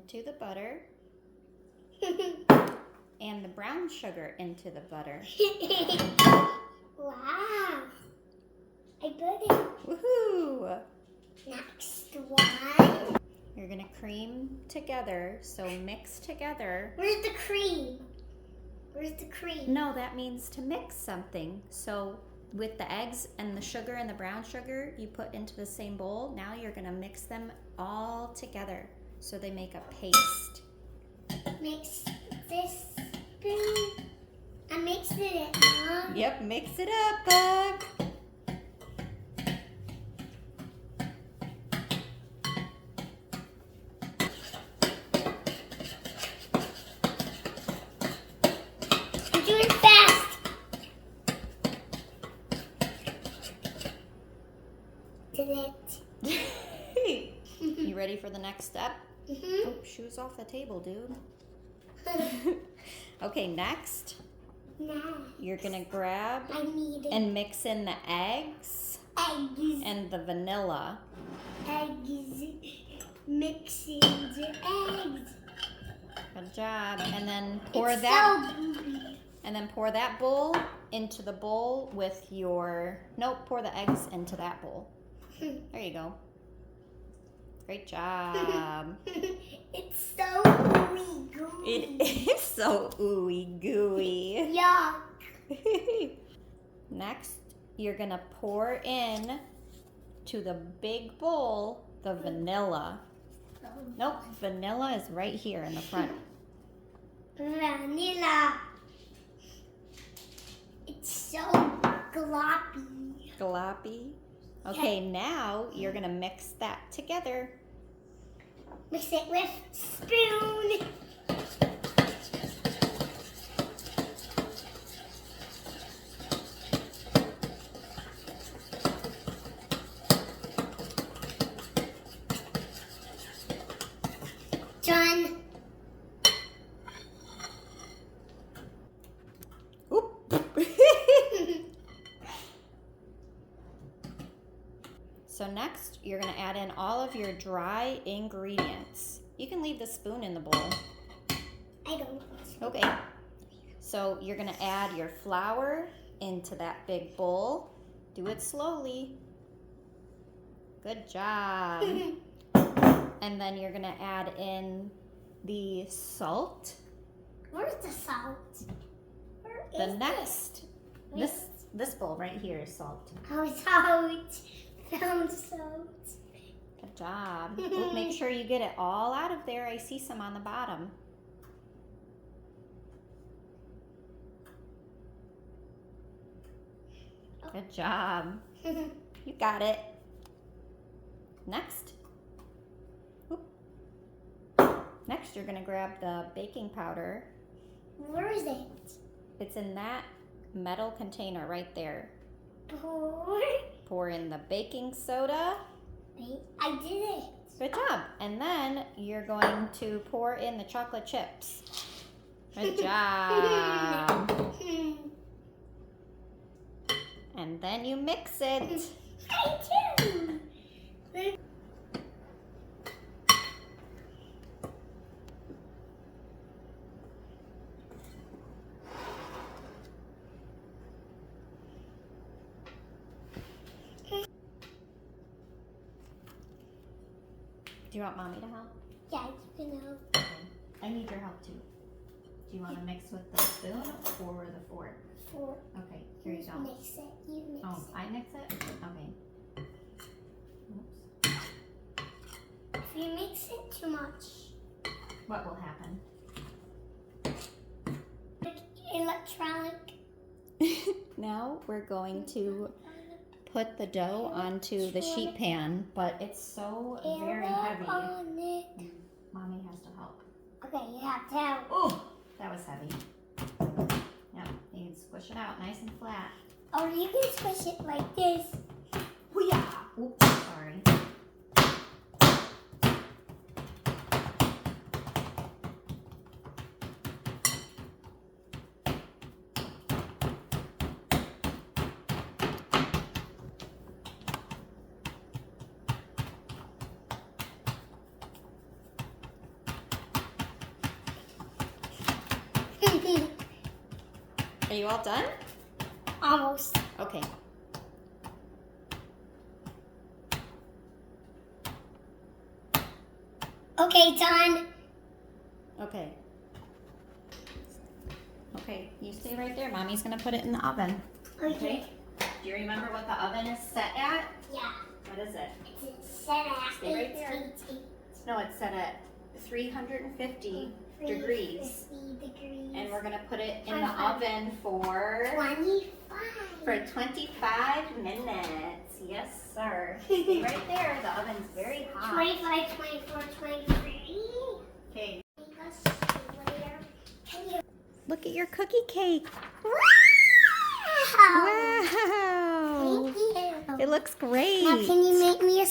into the butter. And the brown sugar into the butter. Wow. I put it. Woohoo! Next one. You're gonna cream together, so mix together. Where's the cream? Where's the cream? No, that means to mix something. So with the eggs and the sugar and the brown sugar you put into the same bowl, now you're gonna mix them all together so they make a paste. Mix this spoon. I mixed it, Mom. Yep, mix it up, Bug. I'm doing fast. Did it. You ready for the next step? Mm-hmm. Oh, shoes off the table, dude. Okay, next, Nah. you're gonna grab I need it. and mix in the eggs Eggs. and the vanilla. Eggs. Mixing the eggs. Good job. And then pour It's that. so gooey. And then pour that bowl into the bowl with your. Nope, pour the eggs into that bowl. There you go. Great job. It's so ooey gooey. It is so ooey gooey. Yuck. Next, you're gonna pour in to the big bowl the vanilla. Nope, vanilla is right here in the front. Vanilla. It's so gloppy. Gloppy. Okay, now you're gonna mix that together. Mix it with spoon. Done. Oop. So next, you're gonna add in all of your dry ingredients. You can leave the spoon in the bowl. I don't. Okay. So you're gonna add your flour into that big bowl. Do it slowly. Good job. And then you're gonna add in the salt. Where's the salt? Where is The next, this bowl right here is salt. Oh, salt. Found salt. Good job. Ooh, make sure you get it all out of there. I see some on the bottom. Good job. You got it. Next. Oop. Next, you're gonna grab the baking powder. Where is it? It's in that metal container right there. Pour. Pour in the baking soda. Wait, I did it. Good job. And then you're going to pour in the chocolate chips. Good job. And then you mix it. I do. Do you want Mommy to help? Yeah, you can help. Okay. I need your help too. Do you want to mix with the spoon or the fork? Fork. Okay, here you go. Mix it. You mix Oh, it. I mix it? Okay. Oops. If you mix it too much, What will happen? like electronic. Now we're going to put the dough onto the sheet pan, but it's so very heavy. On it. Mommy has to help. Okay, you have to help. Oh, that was heavy. Yep, you can squish it out nice and flat. Or you can squish it like this. Hoo-yah! Oops, sorry. Are you all done? Almost. Okay. Okay, done. Okay. Okay, you stay right there. Mommy's gonna put it in the oven. Okay. Do you remember what the oven is set at? Yeah. What is it? It's set at Stay right there. 880. No, it's set at 350 degrees. 350 degrees. And we're gonna put it in the oven for 25. 25 minutes. Yes, sir. Stay right there. The oven's very hot. 25, 24, 23. Okay. Can you? Look at your cookie cake. Wow! Wow. Thank you. It looks great. Now, can you make me a